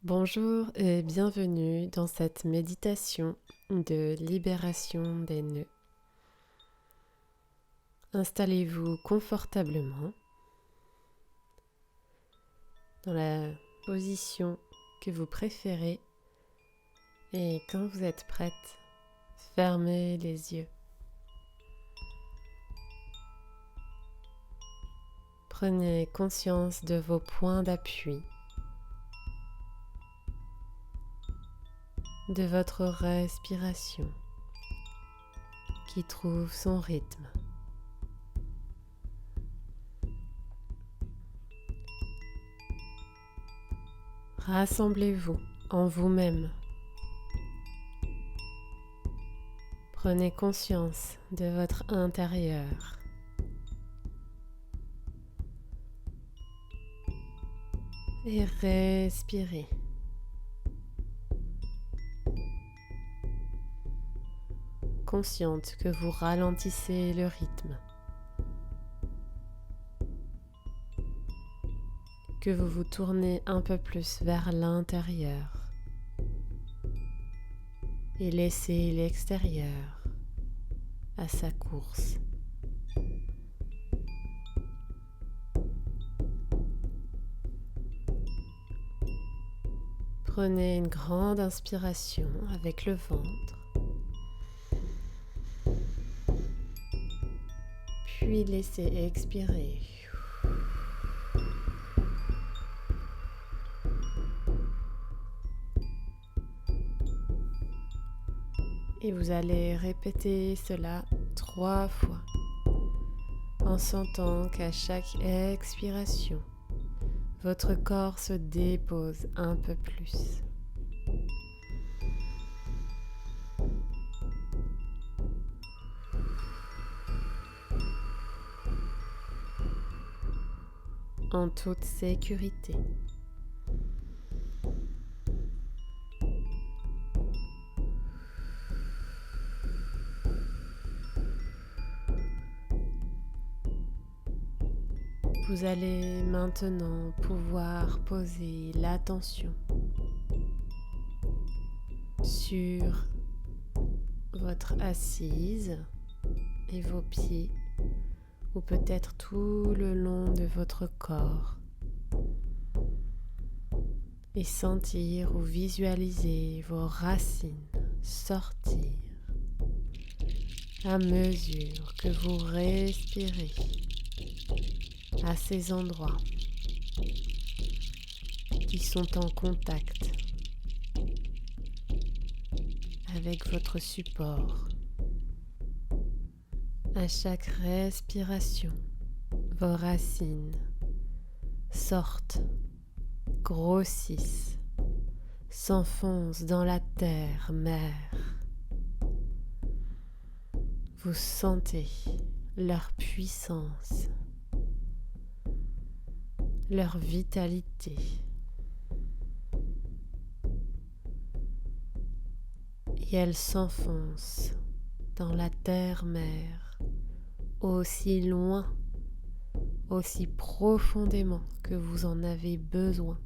Bonjour et bienvenue dans cette méditation de libération des nœuds. Installez-vous confortablement dans la position que vous préférez et quand vous êtes prête, fermez les yeux. Prenez conscience de vos points d'appui, de votre respiration qui trouve son rythme. Rassemblez-vous en vous-même. Prenez conscience de votre intérieur. Et respirez. Consciente que vous ralentissez le rythme, que vous vous tournez un peu plus vers l'intérieur et laissez l'extérieur à sa course. Prenez une grande inspiration avec le ventre, puis laissez expirer. Et vous allez répéter cela 3 fois en sentant qu'à chaque expiration, votre corps se dépose un peu plus. En toute sécurité. Vous allez maintenant pouvoir poser l'attention sur votre assise et vos pieds, ou peut-être tout le long de votre corps, et sentir ou visualiser vos racines sortir à mesure que vous respirez à ces endroits qui sont en contact avec votre support. À chaque respiration, vos racines sortent, grossissent, s'enfoncent dans la terre-mère. Vous sentez leur puissance, leur vitalité. Et elles s'enfoncent dans la terre-mère aussi loin, aussi profondément que vous en avez besoin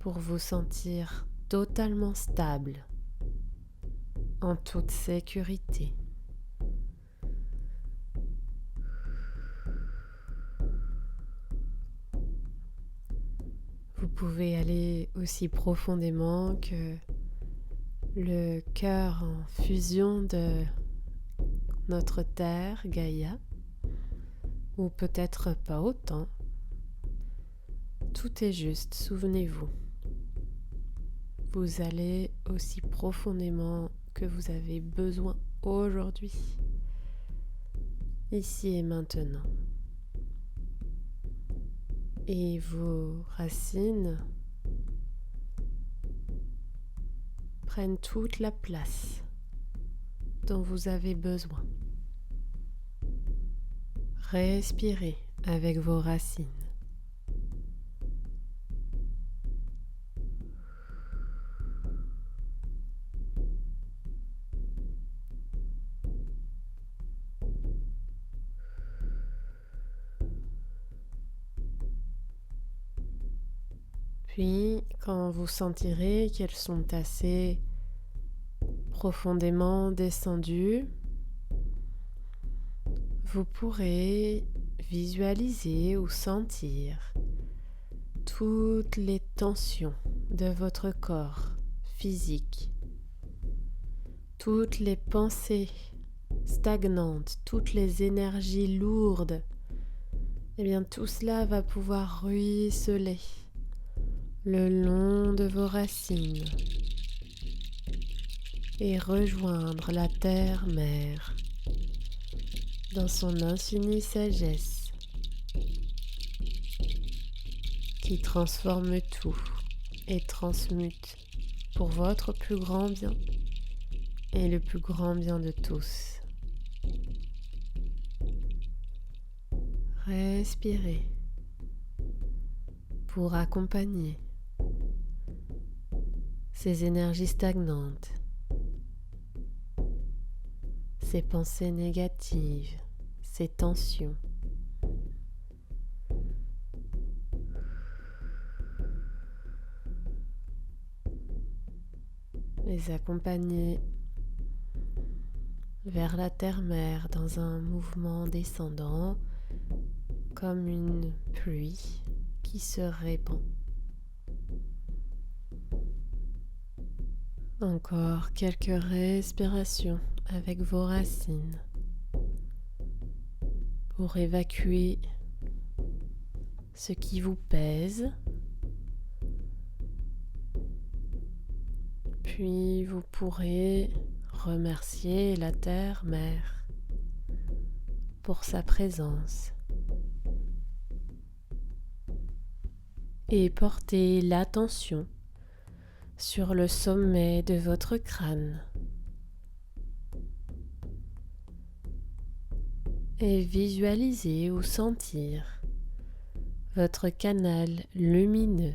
pour vous sentir totalement stable, en toute sécurité. Vous pouvez aller aussi profondément que le cœur en fusion de notre terre, Gaïa, ou peut-être pas autant. Tout est juste, souvenez-vous. Vous allez aussi profondément que vous avez besoin aujourd'hui, ici et maintenant. Et vos racines prennent toute la place dont vous avez besoin. Respirez avec vos racines. Puis, quand vous sentirez qu'elles sont assez profondément descendues, vous pourrez visualiser ou sentir toutes les tensions de votre corps physique, toutes les pensées stagnantes, toutes les énergies lourdes. Eh bien, tout cela va pouvoir ruisseler le long de vos racines et rejoindre la terre-mère dans son infinie sagesse qui transforme tout et transmute pour votre plus grand bien et le plus grand bien de tous. Respirez pour accompagner ces énergies stagnantes, ces pensées négatives, ces tensions. Les accompagner vers la terre-mère dans un mouvement descendant comme une pluie qui se répand. Encore quelques respirations avec vos racines pour évacuer ce qui vous pèse. Puis vous pourrez remercier la terre-mère pour sa présence et porter l'attention sur le sommet de votre crâne et visualiser ou sentir votre canal lumineux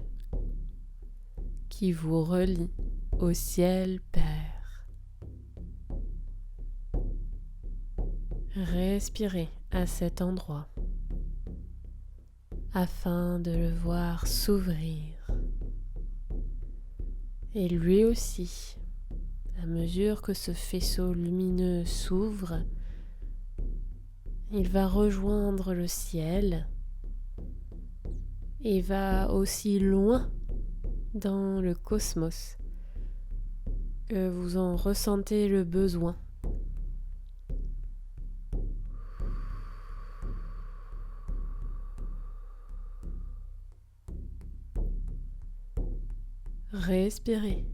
qui vous relie au ciel Père. Respirez à cet endroit afin de le voir s'ouvrir. Et lui aussi, à mesure que ce faisceau lumineux s'ouvre, il va rejoindre le ciel et va aussi loin dans le cosmos que vous en ressentez le besoin. Respirez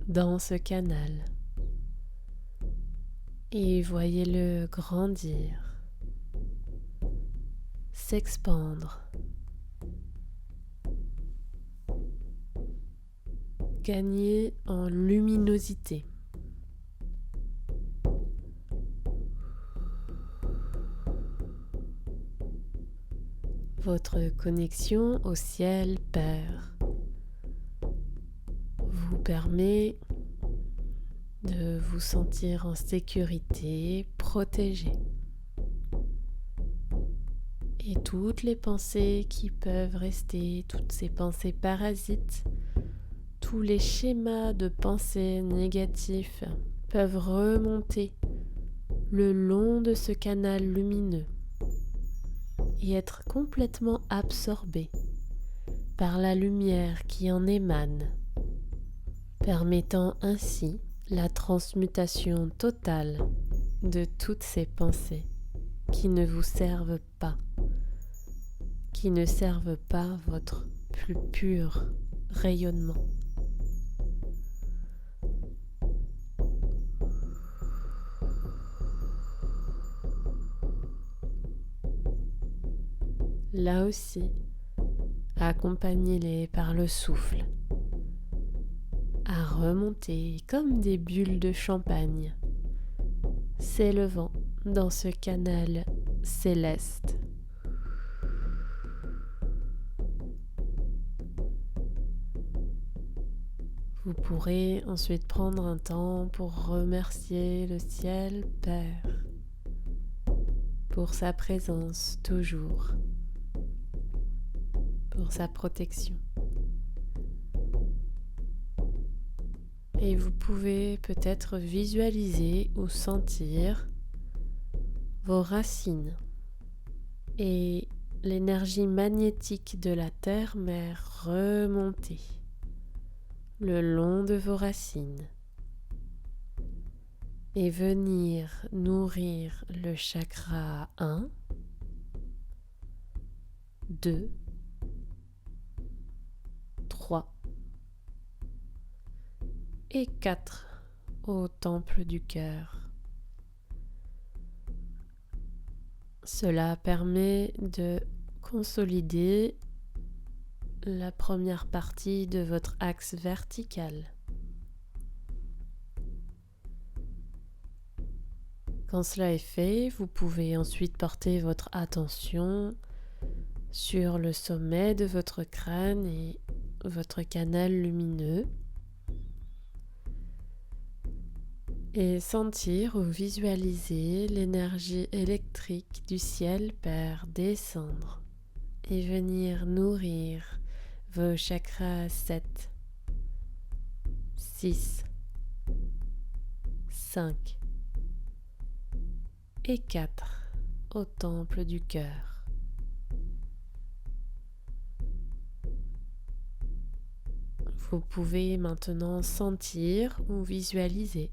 dans ce canal et voyez-le grandir, s'expandre, gagner en luminosité. Votre connexion au ciel Père vous permet de vous sentir en sécurité, protégé. Et toutes les pensées qui peuvent rester, toutes ces pensées parasites, tous les schémas de pensées négatifs peuvent remonter le long de ce canal lumineux et être complètement absorbés par la lumière qui en émane, permettant ainsi la transmutation totale de toutes ces pensées qui ne vous servent pas, qui ne servent pas votre plus pur rayonnement. Là aussi, accompagnez-les par le souffle à remonter comme des bulles de champagne, s'élevant dans ce canal céleste. Vous pourrez ensuite prendre un temps pour remercier le ciel Père pour sa présence toujours, pour sa protection. Et vous pouvez peut-être visualiser ou sentir vos racines et l'énergie magnétique de la terre-mère remonter le long de vos racines et venir nourrir le chakra 1, 2, 3 et 4 au temple du cœur. Cela permet de consolider la première partie de votre axe vertical. Quand cela est fait, vous pouvez ensuite porter votre attention sur le sommet de votre crâne et votre canal lumineux et sentir ou visualiser l'énergie électrique du ciel Père descendre et venir nourrir vos chakras 7, 6, 5 et 4 au temple du cœur. Vous pouvez maintenant sentir ou visualiser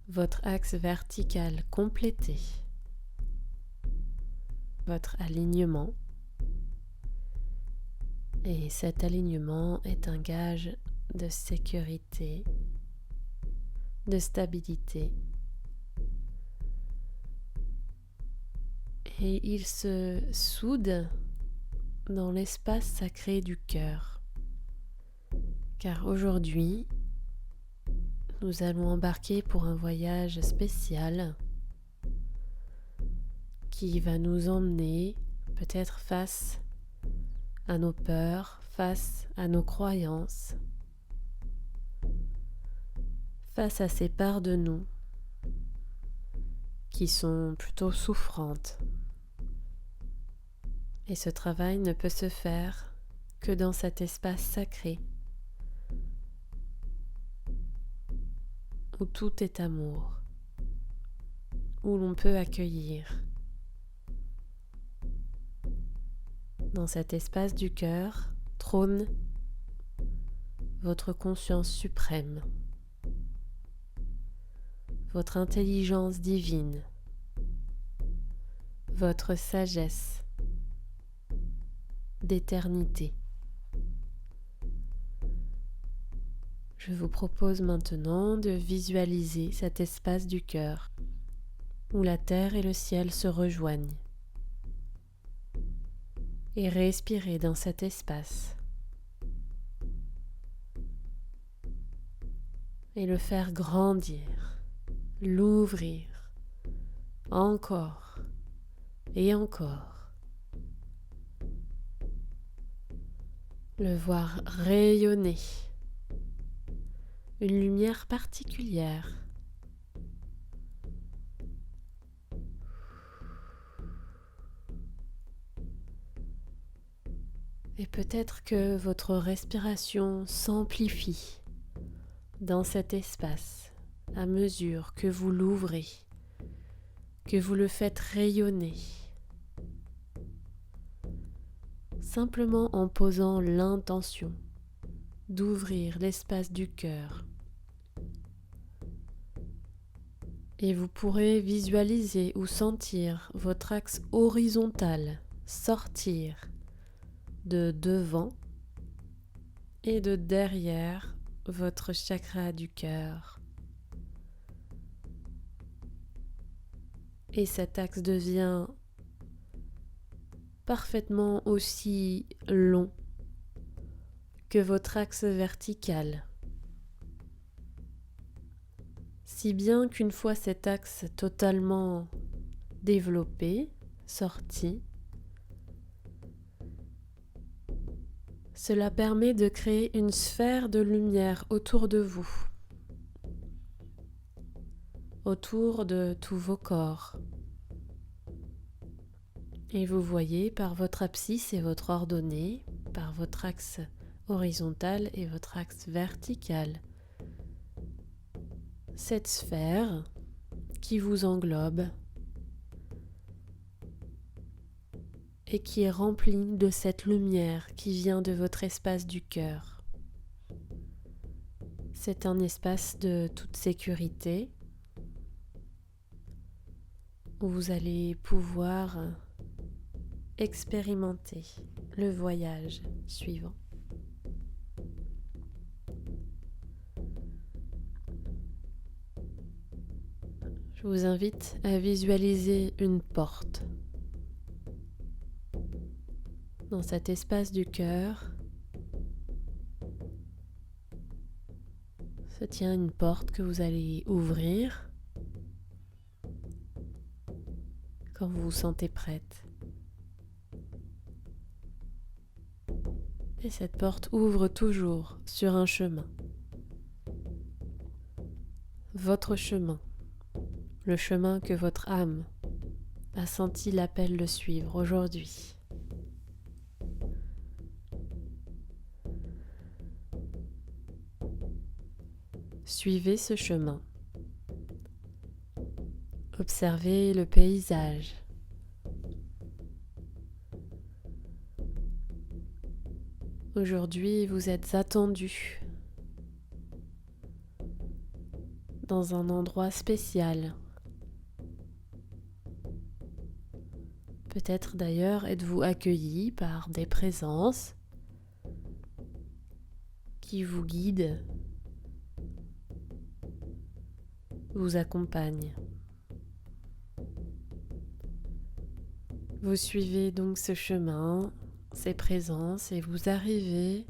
votre axe vertical complété, votre alignement. Et cet alignement est un gage de sécurité, de stabilité. Et il se soude dans l'espace sacré du cœur. Car aujourd'hui, nous allons embarquer pour un voyage spécial qui va nous emmener peut-être face à nos peurs, face à nos croyances, face à ces parts de nous qui sont plutôt souffrantes. Et ce travail ne peut se faire que dans cet espace sacré où tout est amour, où l'on peut accueillir. Dans cet espace du cœur trône votre conscience suprême, votre intelligence divine, votre sagesse d'éternité. Je vous propose maintenant de visualiser cet espace du cœur où la terre et le ciel se rejoignent et respirer dans cet espace et le faire grandir, l'ouvrir encore et encore, le voir rayonner. Une lumière particulière. Et peut-être que votre respiration s'amplifie dans cet espace à mesure que vous l'ouvrez, que vous le faites rayonner. Simplement en posant l'intention d'ouvrir l'espace du cœur. Et vous pourrez visualiser ou sentir votre axe horizontal sortir de devant et de derrière votre chakra du cœur. Et cet axe devient parfaitement aussi long que votre axe vertical. Si bien qu'une fois cet axe totalement développé, sorti, cela permet de créer une sphère de lumière autour de vous, autour de tous vos corps. Et vous voyez par votre abscisse et votre ordonnée, par votre axe horizontal et votre axe vertical, cette sphère qui vous englobe et qui est remplie de cette lumière qui vient de votre espace du cœur. C'est un espace de toute sécurité où vous allez pouvoir expérimenter le voyage suivant. Je vous invite à visualiser une porte. Dans cet espace du cœur se tient une porte que vous allez ouvrir quand vous vous sentez prête. Et cette porte ouvre toujours sur un chemin. Votre chemin, le chemin que votre âme a senti l'appel de suivre aujourd'hui. Suivez ce chemin. Observez le paysage. Aujourd'hui, vous êtes attendu dans un endroit spécial. Peut-être d'ailleurs êtes-vous accueilli par des présences qui vous guident, vous accompagnent. Vous suivez donc ce chemin, ces présences, et vous arrivez,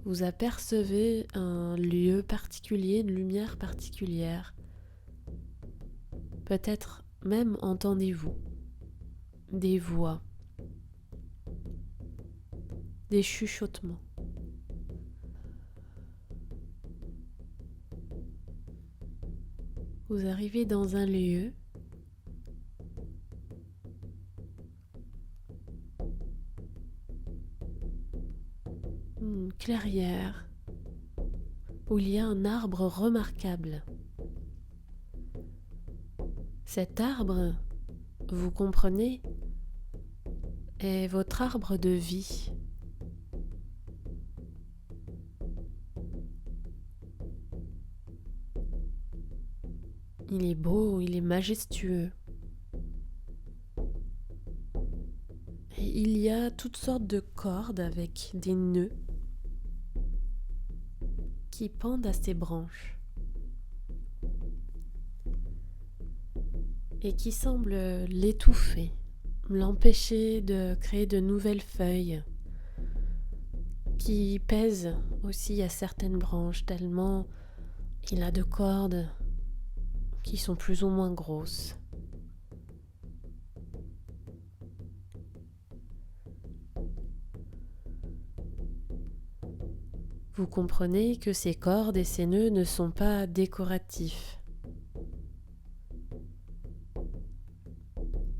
vous apercevez un lieu particulier, une lumière particulière. Peut-être même entendez-vous des voix, des chuchotements. Vous arrivez dans un lieu une clairière où il y a un arbre remarquable. Cet arbre, vous comprenez, est votre arbre de vie. Il est beau, il est majestueux. Et il y a toutes sortes de cordes avec des nœuds qui pendent à ses branches et qui semblent l'étouffer, l'empêcher de créer de nouvelles feuilles, qui pèsent aussi à certaines branches tellement il a de cordes qui sont plus ou moins grosses. Vous comprenez que ces cordes et ces nœuds ne sont pas décoratifs.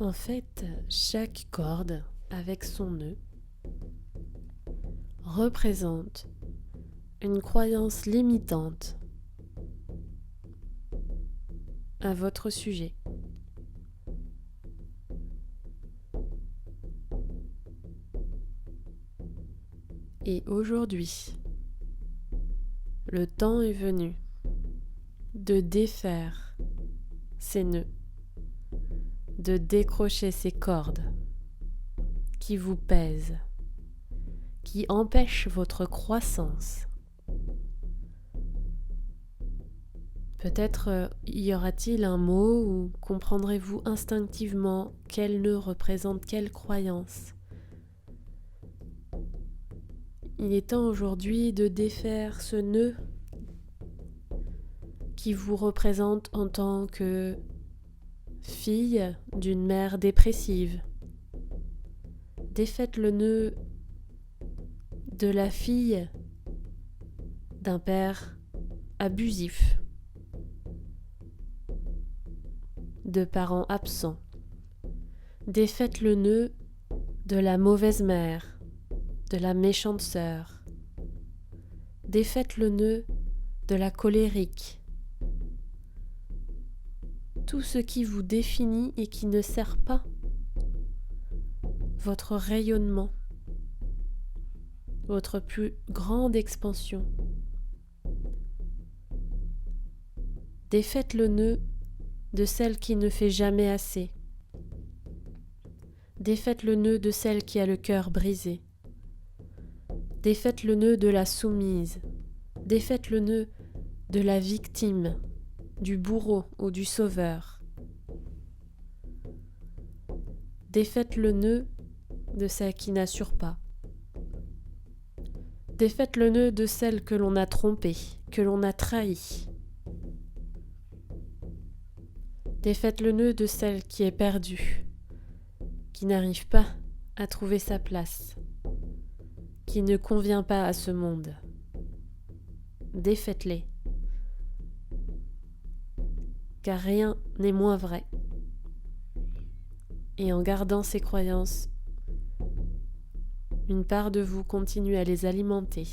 En fait, chaque corde, avec son nœud, représente une croyance limitante à votre sujet. Et aujourd'hui, le temps est venu de défaire ces nœuds, de décrocher ces cordes qui vous pèsent, qui empêchent votre croissance. Peut-être y aura-t-il un mot ou comprendrez-vous instinctivement quel nœud représente quelle croyance. Il est temps aujourd'hui de défaire ce nœud qui vous représente en tant que fille d'une mère dépressive. Défaites le nœud de la fille d'un père abusif, de parents absents. Défaites le nœud de la mauvaise mère, de la méchante sœur. Défaites le nœud de la colérique. Tout ce qui vous définit et qui ne sert pas votre rayonnement, votre plus grande expansion. Défaites le nœud de celle qui ne fait jamais assez. Défaites le nœud de celle qui a le cœur brisé. Défaites le nœud de la soumise. Défaites le nœud de la victime, du bourreau ou du sauveur. Défaites le nœud de celle qui n'assure pas. Défaites le nœud de celle que l'on a trompée, que l'on a trahie. Défaites le nœud de celle qui est perdue, qui n'arrive pas à trouver sa place, qui ne convient pas à ce monde. Défaites-les, car rien n'est moins vrai. Et en gardant ces croyances, une part de vous continue à les alimenter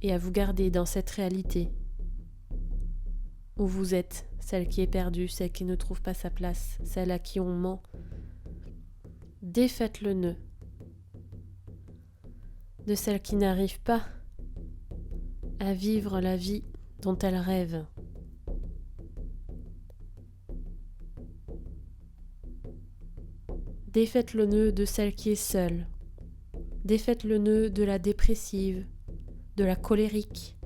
et à vous garder dans cette réalité où vous êtes celle qui est perdue, celle qui ne trouve pas sa place, celle à qui on ment. Défaites le nœud de celle qui n'arrive pas à vivre la vie dont elle rêve. Défaites le nœud de celle qui est seule. Défaites le nœud de la dépressive, de la colérique.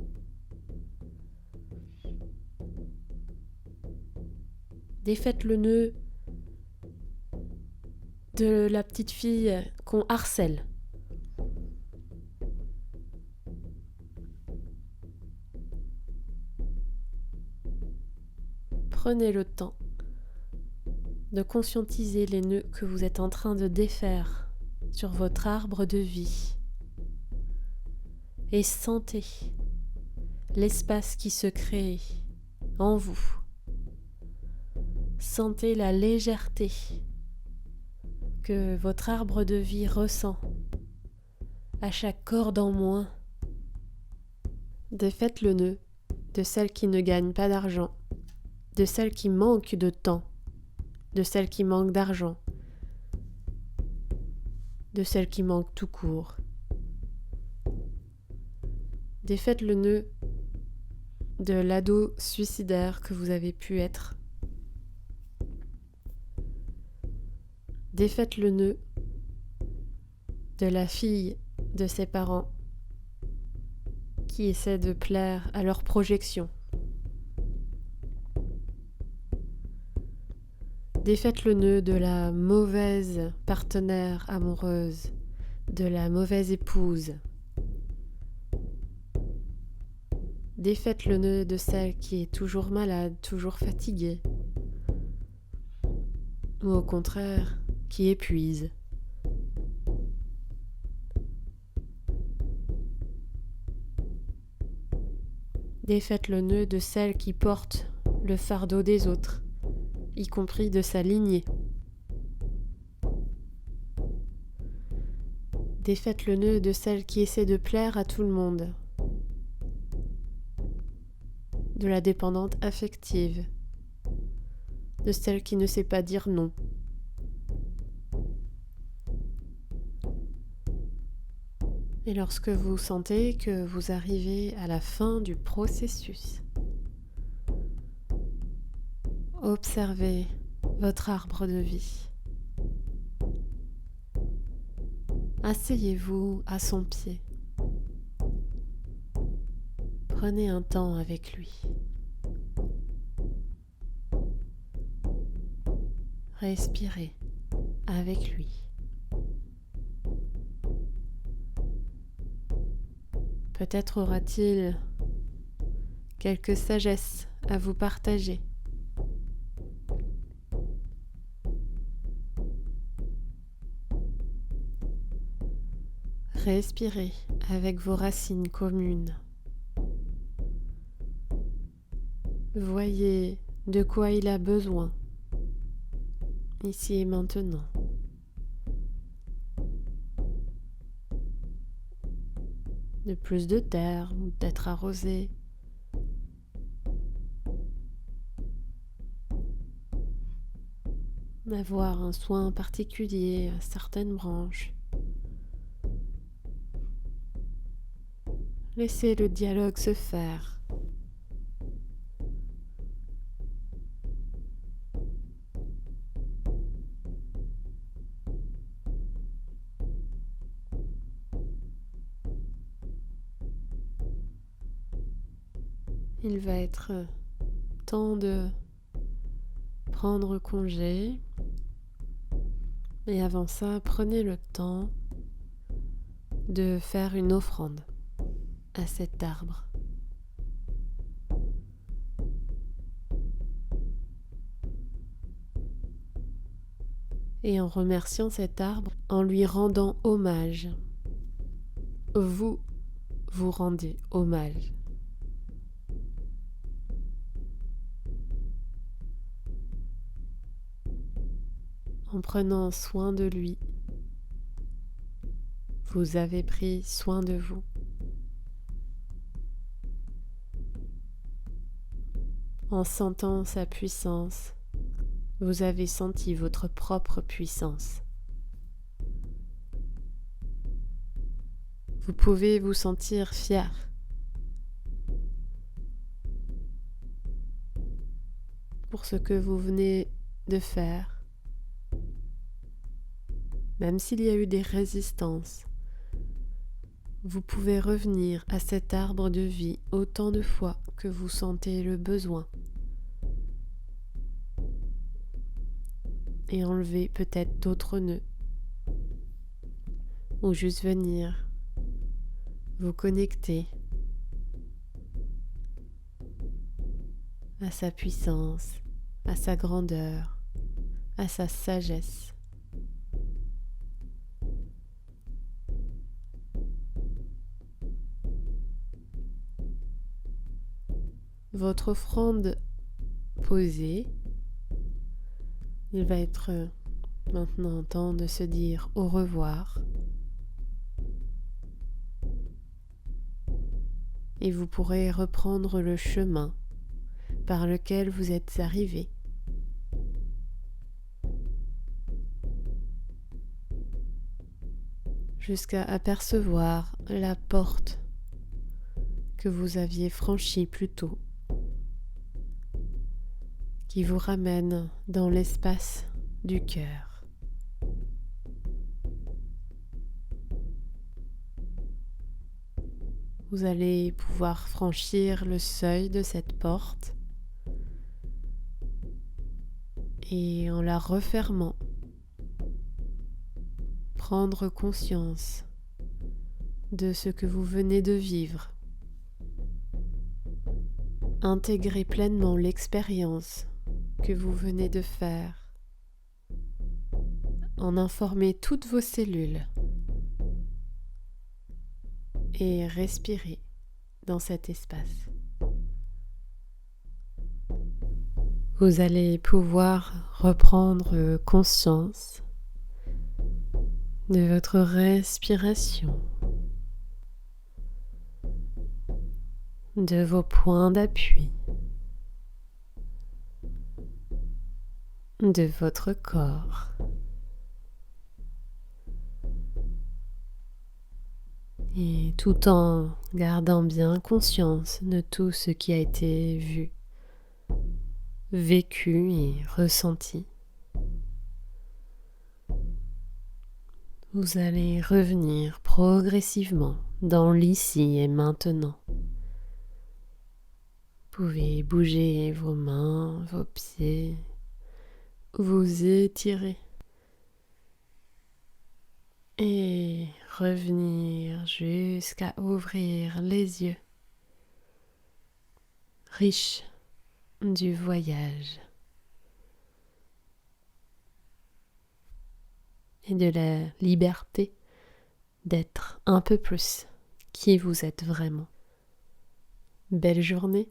Défaites le nœud de la petite fille qu'on harcèle. Prenez le temps de conscientiser les nœuds que vous êtes en train de défaire sur votre arbre de vie et sentez l'espace qui se crée en vous. Sentez la légèreté que votre arbre de vie ressent à chaque corde en moins. Défaites le nœud de celle qui ne gagne pas d'argent, de celle qui manque de temps, de celle qui manque d'argent, de celle qui manque tout court. Défaites le nœud de l'ado suicidaire que vous avez pu être. Défaites le nœud de la fille de ses parents qui essaie de plaire à leurs projections. Défaites le nœud de la mauvaise partenaire amoureuse, de la mauvaise épouse. Défaites le nœud de celle qui est toujours malade, toujours fatiguée, ou au contraire, qui épuise. Défaites le nœud de celle qui porte le fardeau des autres, y compris de sa lignée. Défaites le nœud de celle qui essaie de plaire à tout le monde, de la dépendante affective, de celle qui ne sait pas dire non. Et lorsque vous sentez que vous arrivez à la fin du processus, observez votre arbre de vie. Asseyez-vous à son pied. Prenez un temps avec lui. Respirez avec lui. Peut-être aura-t-il quelques sagesses à vous partager. Respirez avec vos racines communes. Voyez de quoi il a besoin, ici et maintenant. De plus de terre ou d'être arrosé, avoir un soin particulier à certaines branches. Laissez le dialogue se faire. Il va être temps de prendre congé. Et avant ça, prenez le temps de faire une offrande à cet arbre. Et en remerciant cet arbre, en lui rendant hommage, vous vous rendez hommage. En prenant soin de lui, vous avez pris soin de vous. En sentant sa puissance, vous avez senti votre propre puissance. Vous pouvez vous sentir fier. Pour ce que vous venez de faire. Même s'il y a eu des résistances, vous pouvez revenir à cet arbre de vie autant de fois que vous sentez le besoin. Et enlever peut-être d'autres nœuds. Ou juste venir vous connecter à sa puissance, à sa grandeur, à sa sagesse. Votre offrande posée, il va être maintenant temps de se dire au revoir. Et vous pourrez reprendre le chemin par lequel vous êtes arrivé. Jusqu'à apercevoir la porte que vous aviez franchie plus tôt, qui vous ramène dans l'espace du cœur. Vous allez pouvoir franchir le seuil de cette porte et en la refermant, prendre conscience de ce que vous venez de vivre. Intégrer pleinement l'expérience que vous venez de faire. En informer toutes vos cellules. Et respirer dans cet espace. Vous allez pouvoir reprendre conscience de votre respiration, de vos points d'appui, de votre corps. Et tout en gardant bien conscience de tout ce qui a été vu, vécu et ressenti. Vous allez revenir progressivement dans l'ici et maintenant. Vous pouvez bouger vos mains, vos pieds, vous étirer et revenir jusqu'à ouvrir les yeux, riches du voyage et de la liberté d'être un peu plus qui vous êtes vraiment. Belle journée,